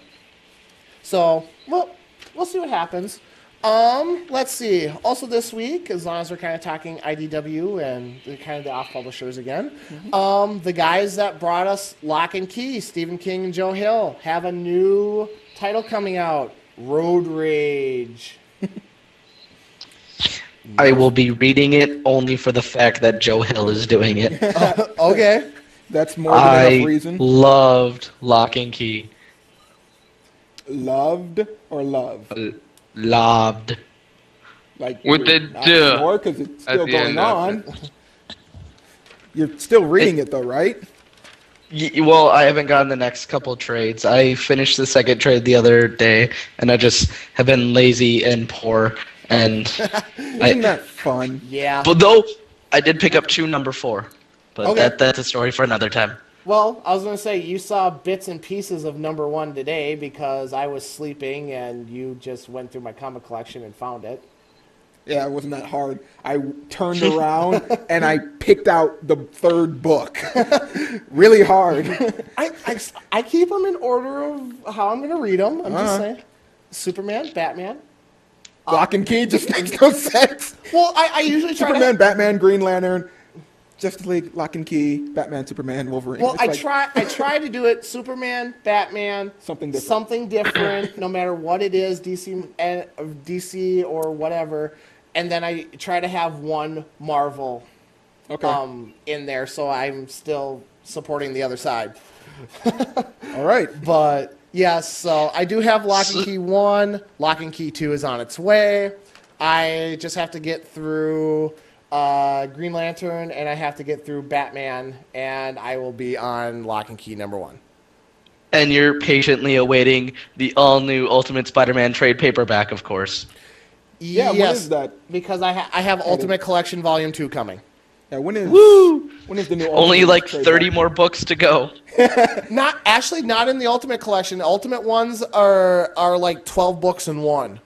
Speaker 3: So we'll see what happens. Let's see. Also this week, as long as we're kind of talking IDW and the off publishers again, the guys that brought us Lock and Key, Stephen King and Joe Hill, have a new title coming out, Road Rage.
Speaker 4: I will be reading it only for the fact that Joe Hill is doing it.
Speaker 3: Okay.
Speaker 5: That's more than enough reason.
Speaker 4: I loved Lock and Key.
Speaker 5: Loved or love?
Speaker 4: Loved.
Speaker 5: Like
Speaker 6: with the
Speaker 5: duh. Because it's still going on. You're still reading it though, right?
Speaker 4: Well, I haven't gotten the next couple trades. I finished the second trade the other day, and I just have been lazy and poor. And
Speaker 5: isn't that fun?
Speaker 3: Yeah.
Speaker 4: But though I did pick up number 4, but
Speaker 3: okay.
Speaker 4: That's a story for another time.
Speaker 3: Well, I was going to say you saw bits and pieces of number 1 today because I was sleeping and you just went through my comic collection and found it.
Speaker 5: Yeah, it wasn't that hard. I turned around and I picked out the 3rd book. Really hard.
Speaker 3: I keep them in order of how I'm going to read them. I'm just saying. Superman, Batman.
Speaker 5: Lock and Key just makes no sense.
Speaker 3: Well, I usually try
Speaker 5: Superman, Batman, Green Lantern, Justice League, Lock and Key, Batman, Superman, Wolverine.
Speaker 3: Well, I try to do it Superman, Batman,
Speaker 5: something different.
Speaker 3: Something different, no matter what it is, DC or whatever. And then I try to have one Marvel in there, so I'm still supporting the other side.
Speaker 5: All right.
Speaker 3: But yes, so I do have Lock and Key 1. Lock and Key 2 is on its way. I just have to get through Green Lantern, and I have to get through Batman, and I will be on Lock and Key number 1.
Speaker 4: And you're patiently awaiting the all-new Ultimate Spider-Man trade paperback, of course.
Speaker 5: Yeah,
Speaker 3: yes,
Speaker 5: when is that?
Speaker 3: Because I have Ultimate Collection Volume 2 coming.
Speaker 5: Yeah, when is the new
Speaker 4: Only like 30 more books to go.
Speaker 3: Not in the Ultimate Collection. The Ultimate ones are like 12 books in one.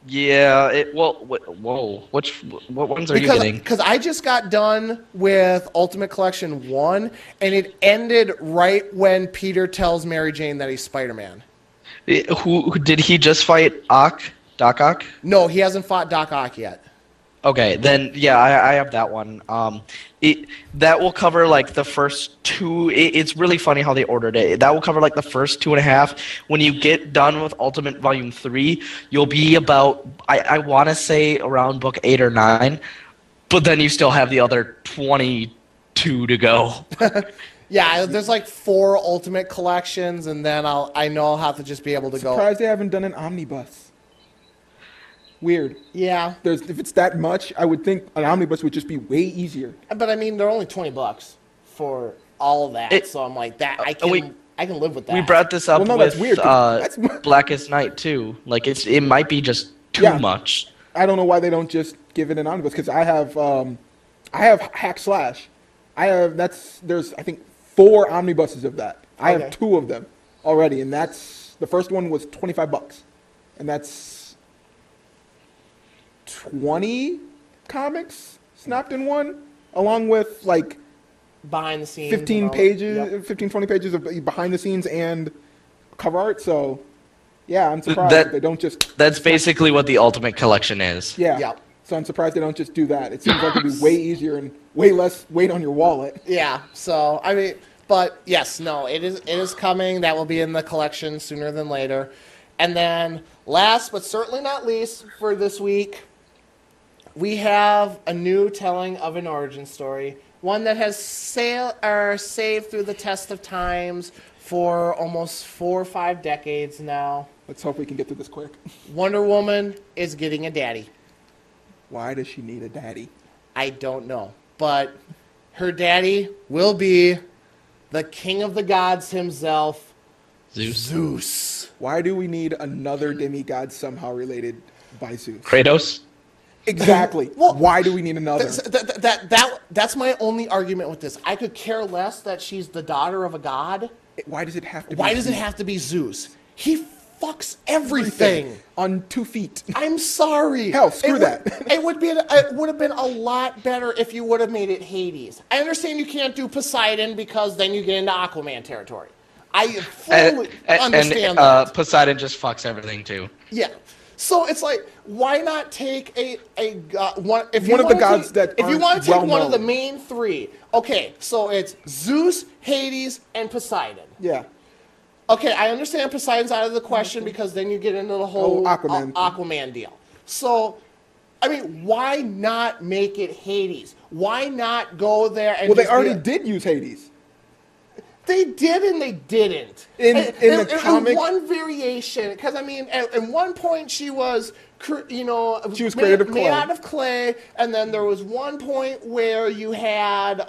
Speaker 4: Yeah, what ones are you getting?
Speaker 3: Because I just got done with Ultimate Collection 1, and it ended right when Peter tells Mary Jane that he's Spider-Man.
Speaker 4: Who did he just fight? Doc Ock?
Speaker 3: No, he hasn't fought Doc Ock yet.
Speaker 4: Okay, then yeah, I have that one. That will cover like the first 2. It's really funny how they ordered it. That will cover like the first 2.5. When you get done with Ultimate Volume 3, you'll be about I want to say around book 8 or 9, but then you still have the other 22 to go.
Speaker 3: Yeah, there's like 4 Ultimate Collections, and then I know I'll have to just be able to go.
Speaker 5: Surprised they haven't done an omnibus. Weird.
Speaker 3: Yeah.
Speaker 5: If it's that much, I would think an omnibus would just be way easier.
Speaker 3: But I mean, they're only $20 for all of that.
Speaker 4: It-
Speaker 3: So I'm like that. I
Speaker 4: we-
Speaker 3: can live with that.
Speaker 4: We brought this up
Speaker 5: Well, no,
Speaker 4: with
Speaker 5: that's weird, 'cause that's-
Speaker 4: Blackest Night too. Like it might be just too
Speaker 5: Yeah.
Speaker 4: much.
Speaker 5: I don't know why they don't just give it an omnibus, because I have Hack Slash. There's I think 4 omnibuses of that. I
Speaker 3: Okay.
Speaker 5: have 2 of them already, and that's the first one was $25, and that's 20 comics snapped in one, along with like
Speaker 3: behind the scenes.
Speaker 5: 15
Speaker 3: and all-
Speaker 5: pages,
Speaker 3: Yep.
Speaker 5: 15, 20 pages of behind the scenes and cover art. So, yeah, I'm surprised
Speaker 4: That-
Speaker 5: they don't just.
Speaker 4: That's basically what the Ultimate Collection is.
Speaker 5: Yeah.
Speaker 3: Yep.
Speaker 5: So I'm surprised they don't just do that. It seems like it'd be way easier and way less weight on your wallet.
Speaker 3: Yeah. So I mean, but yes, no, it is coming. That will be in the collection sooner than later. And then last but certainly not least for this week, we have a new telling of an origin story. One that has saved through the test of times for almost 4 or 5 decades now.
Speaker 5: Let's hope we can get through this quick.
Speaker 3: Wonder Woman is getting a daddy.
Speaker 5: Why does she need a daddy?
Speaker 3: I don't know. But her daddy will be the king of the gods himself, Zeus.
Speaker 5: Why do we need another demigod somehow related by Zeus?
Speaker 4: Kratos.
Speaker 5: Exactly.
Speaker 3: Well,
Speaker 5: why do we need another?
Speaker 3: That's my only argument with this. I could care less that she's the daughter of a god.
Speaker 5: Why does it have to?
Speaker 3: Why
Speaker 5: be
Speaker 3: does it
Speaker 5: Zeus?
Speaker 3: have to be Zeus? He fucks everything.
Speaker 5: On 2 feet.
Speaker 3: I'm sorry.
Speaker 5: Hell, screw that.
Speaker 3: It would have been a lot better if you would have made it Hades. I understand you can't do Poseidon because then you get into Aquaman territory. I fully understand that.
Speaker 4: Poseidon just fucks everything too.
Speaker 3: Yeah. So it's like, why not take one? If you
Speaker 5: One of the
Speaker 3: wanna
Speaker 5: gods
Speaker 3: take,
Speaker 5: that
Speaker 3: if you
Speaker 5: aren't
Speaker 3: want to take one of the
Speaker 5: well-known.
Speaker 3: main 3, okay. So it's Zeus, Hades, and Poseidon.
Speaker 5: Yeah.
Speaker 3: Okay, I understand Poseidon's out of the question because then you get into the whole
Speaker 5: Aquaman.
Speaker 3: deal. So, I mean, why not make it Hades? Why not go there and
Speaker 5: Well, they
Speaker 3: just
Speaker 5: already did use Hades.
Speaker 3: They did and they didn't.
Speaker 5: In the comic-
Speaker 3: one variation, because I mean, at one point she was,
Speaker 5: She was created of clay.
Speaker 3: made out of clay, and then there was one point where you had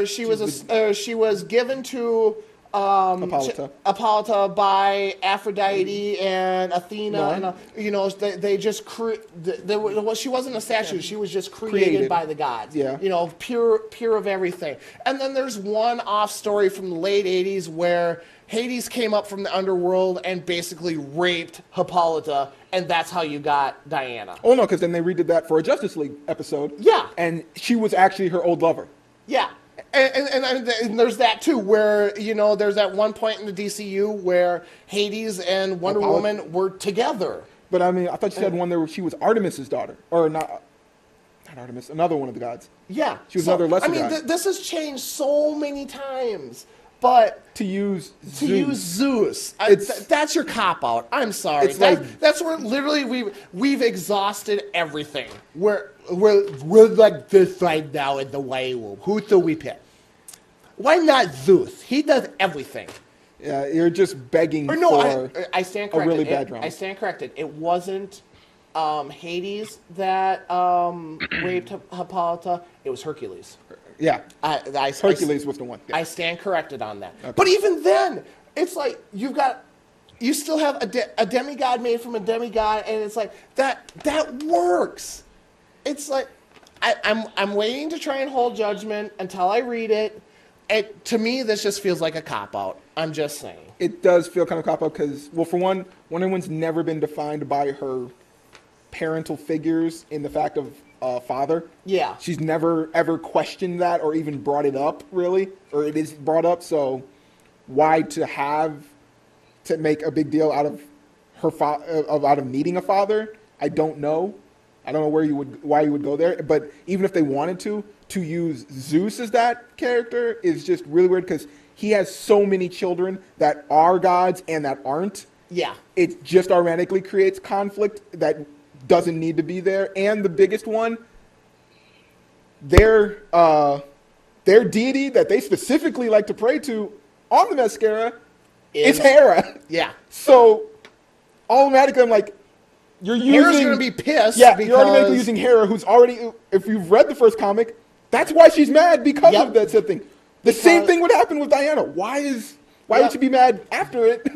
Speaker 3: she was given to Hippolyta by Aphrodite and Athena,
Speaker 5: No.
Speaker 3: and they just she wasn't a statue; she was just created by the gods.
Speaker 5: Yeah.
Speaker 3: Pure of everything. And then there's one off story from the late '80s where Hades came up from the underworld and basically raped Hippolyta, and that's how you got Diana.
Speaker 5: Oh no, because then they redid that for a Justice League episode.
Speaker 3: Yeah.
Speaker 5: And she was actually her old lover.
Speaker 3: Yeah. And there's that too, where there's that one point in the DCU where Hades and Wonder Woman were together.
Speaker 5: But I mean, I thought you said one there where she was Artemis's daughter, or not Artemis, another one of the gods.
Speaker 3: Yeah,
Speaker 5: She was another lesser
Speaker 3: I mean,
Speaker 5: god.
Speaker 3: this has changed so many times, but
Speaker 5: To use
Speaker 3: Zeus, that's your cop out. I'm sorry.
Speaker 5: It's like-
Speaker 3: That's where literally we've exhausted everything. We're like this right now in the White Room. Who do we pick? Why not Zeus? He does everything.
Speaker 5: Yeah, you're just begging
Speaker 3: Or no,
Speaker 5: for
Speaker 3: I stand
Speaker 5: a
Speaker 3: corrected.
Speaker 5: really bad drama.
Speaker 3: I stand corrected. It wasn't Hades that raped Hippolyta. It was Hercules.
Speaker 5: Yeah.
Speaker 3: I
Speaker 5: Hercules was the one. Yeah.
Speaker 3: I stand corrected on that. But even then, it's like you still have a demigod made from a demigod, and it's like that works. It's like I'm waiting to try and hold judgment until I read it. To me, this just feels like a cop out. I'm just saying.
Speaker 5: It does feel kind of cop-out because, well, for one, Wonder Woman's never been defined by her parental figures in the fact of father.
Speaker 3: Yeah.
Speaker 5: She's never ever questioned that or even brought it up, really, or it is brought up. So why to make a big deal out of her out of needing a father? I don't know. I don't know why you would go there. But even if they wanted to use Zeus as that character is just really weird because he has so many children that are gods and that aren't.
Speaker 3: Yeah.
Speaker 5: It just automatically creates conflict that doesn't need to be there. And the biggest one, their deity that they specifically like to pray to on the mascara is Hera.
Speaker 3: Yeah.
Speaker 5: So automatically I'm like, you're using...
Speaker 3: Hera's going to be pissed.
Speaker 5: Yeah,
Speaker 3: because...
Speaker 5: you're automatically using Hera, who's already... If you've read the first comic, that's why she's mad because of that said thing. The same thing would happen with Diana. Why would you be mad after it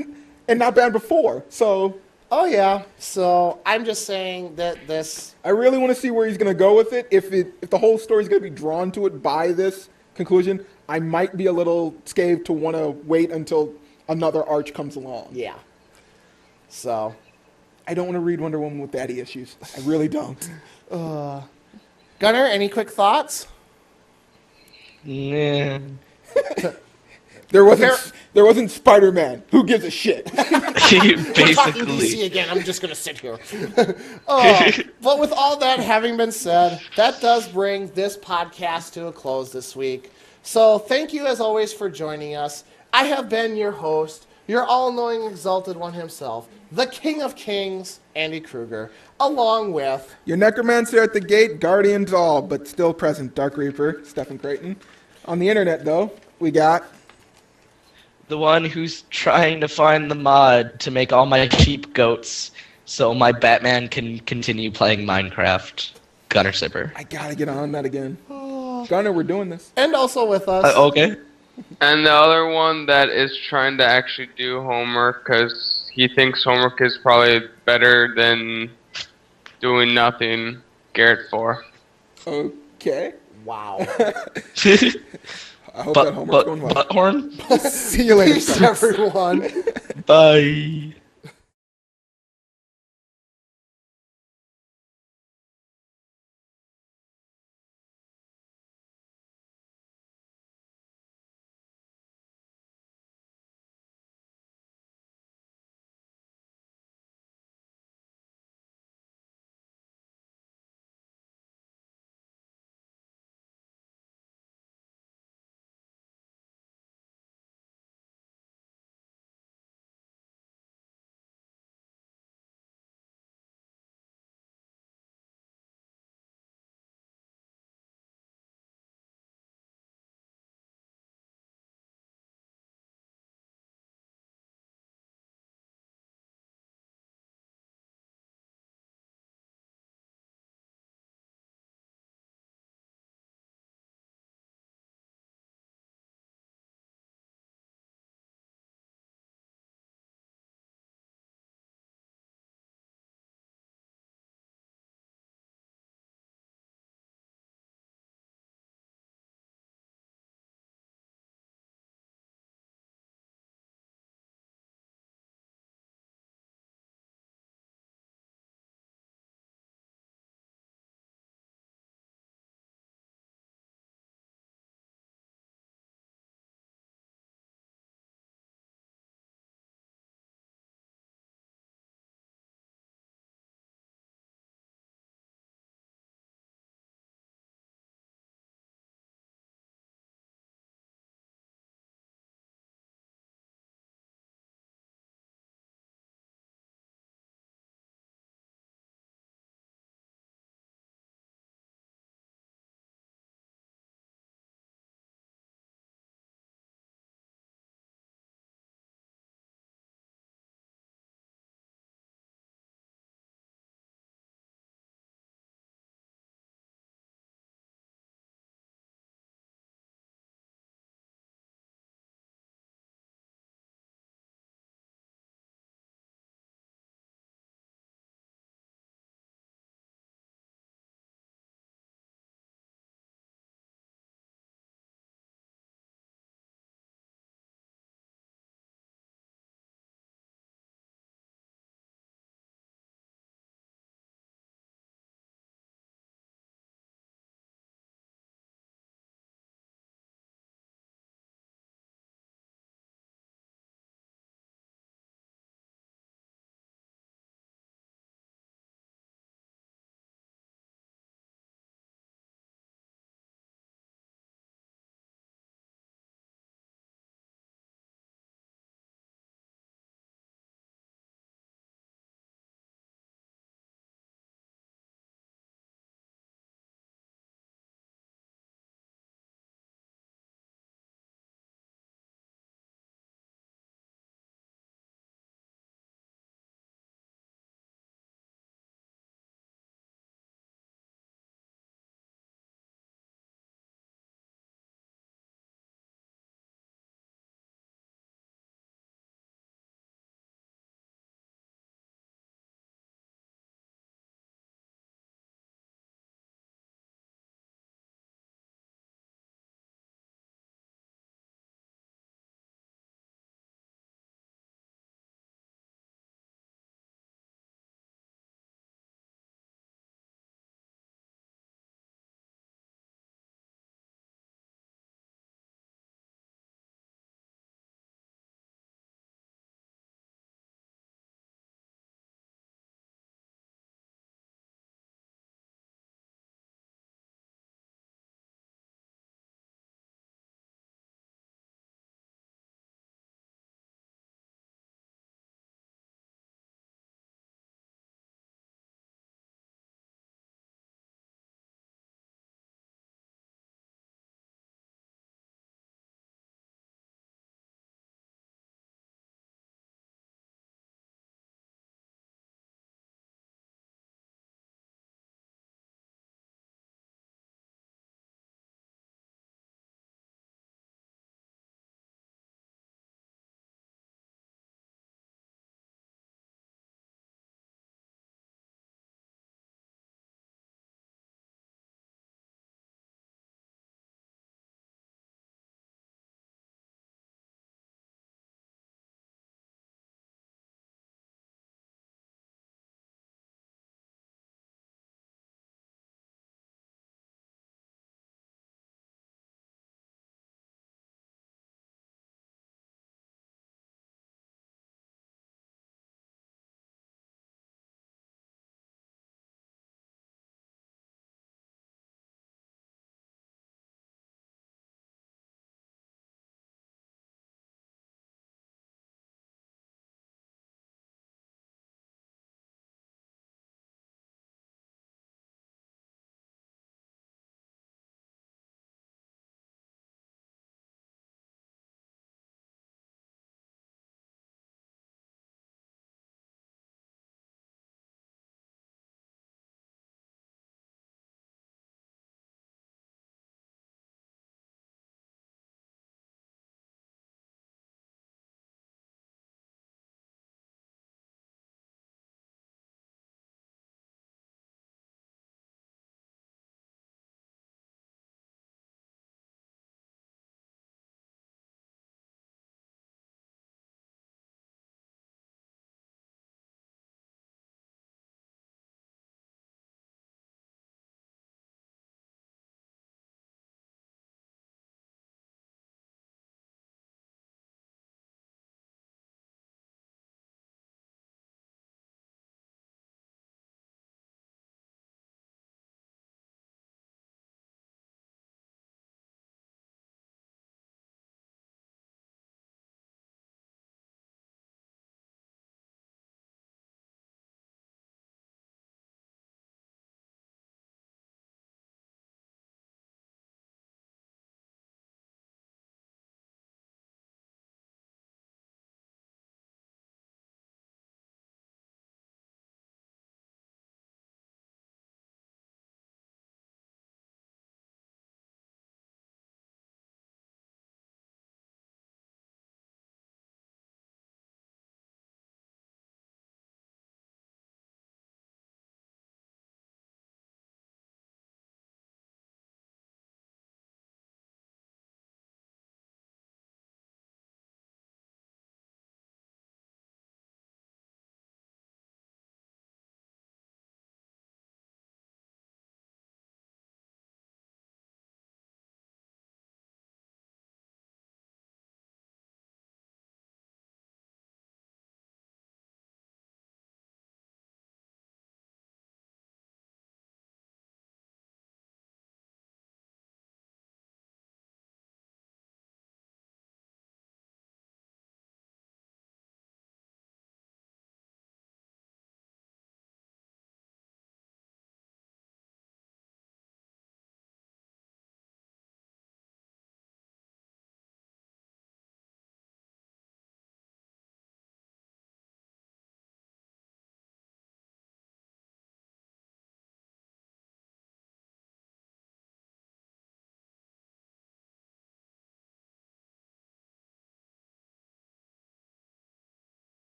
Speaker 5: and not mad before? So.
Speaker 3: Oh yeah. So I'm just saying that this.
Speaker 5: I really want to see where he's going to go with it. If the whole story is going to be drawn to it by this conclusion, I might be a little scared to want to wait until another arch comes along.
Speaker 3: Yeah. So.
Speaker 5: I don't want to read Wonder Woman with daddy issues. I really don't.
Speaker 3: Gunnar, any quick thoughts?
Speaker 4: Nah.
Speaker 5: There wasn't Spider-Man. Who gives a shit?
Speaker 3: We're talking DC
Speaker 4: Basically.
Speaker 3: again. I'm just going to sit here. But with all that having been said, that does bring this podcast to a close this week. So thank you as always for joining us. I have been your host, your all-knowing exalted one himself, the King of Kings, Andy Kruger, along with...
Speaker 5: Your necromancer at the gate, guardians all, but still present, Dark Reaper, Stephen Creighton. On the internet, though, we got...
Speaker 4: The one who's trying to find the mod to make all my cheap goats so my Batman can continue playing Minecraft. Gunner Sipper.
Speaker 5: I gotta get on that again. Gunner, we're doing this.
Speaker 3: And also with us...
Speaker 4: Okay.
Speaker 6: And the other one that is trying to actually do homework because he thinks homework is probably better than doing nothing. Garrett 4.
Speaker 5: Okay.
Speaker 3: Wow.
Speaker 5: I hope that homework's going well.
Speaker 4: Butthorn?
Speaker 5: See you later.
Speaker 3: Peace, everyone.
Speaker 4: Bye.